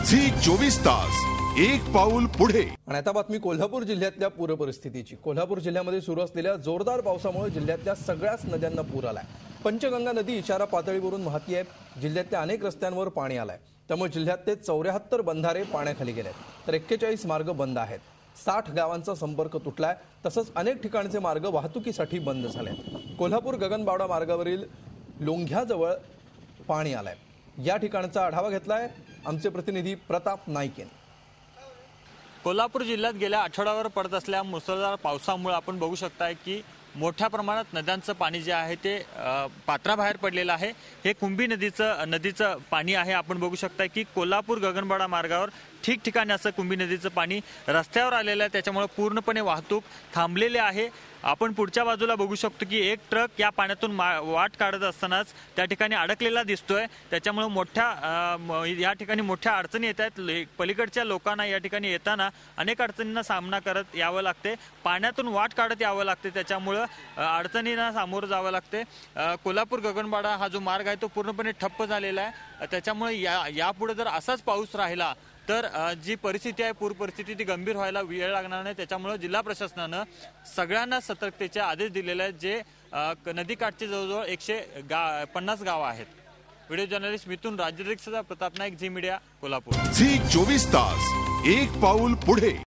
Zee 24 तास एक पाऊल पुढे। आणि आता बातमी कोल्हापूर जिल्ह्यातल्या पूर परिस्थितीची। कोल्हापूर जिल्ह्यामध्ये सुरू असलेल्या जोरदार पावसामुळे जिल्ह्यातल्या सगळ्याच नद्यांना पूर आलाय। पंचगंगा नदी इशारा पातळीवरून वाहती आहे। जिल्ह्यातल्या अनेक रस्त्यांवर पाणी आलंय, त्यामुळे जिल्ह्यातले 74 बंधारे पाण्याखाली गेलेत, तर 41 मार्ग बंद आहेत। 60 गावांचा संपर्क तुटलाय, तसंच अनेक ठिकाणचे मार्ग वाहतुकीसाठी बंद झालेत। कोल्हापूर गगनबावडा मार्गावरील लोंघ्याजवळ पाणी आलंय। या ठिकाणचा आढावा घेतलाय आमचे प्रतिनिधी प्रताप नाईक यांनी। कोल्हापूर जिल्ह्यात गेल्या आठवड्यावर पडत असलेल्या मुसळधार पावसामुळे आपण बघू शकताय की मोठ्या प्रमाणात नद्यांचं पाणी जे आहे ते पात्राबाहेर पडलेलं आहे। हे कुंभी नदीचं पाणी आहे। आपण बघू शकताय की कोल्हापूर गगनबावडा मार्गावर ठिकठिकाणी असं कुंभी नदीचं पाणी रस्त्यावर आलेलं आहे, त्याच्यामुळे पूर्णपणे वाहतूक थांबलेली आहे। आपण पुढच्या बाजूला बघू शकतो की एक ट्रक या पाण्यातून वाट काढत असतानाच त्या ठिकाणी अडकलेला दिसतोय, त्याच्यामुळे या ठिकाणी मोठ्या अडचणी येत आहेत। पलीकडच्या लोकांना या ठिकाणी येताना अनेक अडचणींना सामना करत यावं लागते, पाण्यातून वाट काढत यावं लागते, त्याच्यामुळे अडचणींना सामोरं जावं लागते। कोल्हापूर गगनबावडा हा जो मार्ग आहे तो पूर्णपणे ठप्प झालेला आहे, त्याच्यामुळे यापुढे जर असाच पाऊस राहिला तर जी परिस्थिती आहे पूर परिस्थिती ती गंभीर व्हायला वेळ लागणार नाही। त्याच्यामुळे जिल्हा प्रशासनानं सगळ्यांना सतर्कतेचे आदेश दिलेले आहेत। जे नदीकाठचे जवळजवळ 150 गाव आहेत। व्हिडिओ जर्नलिस्ट मिथुन राज्यदीक्षाचा Pratap Naik, Zee media, Kolhapur. Zee 24 तास एक पाऊल पुढे।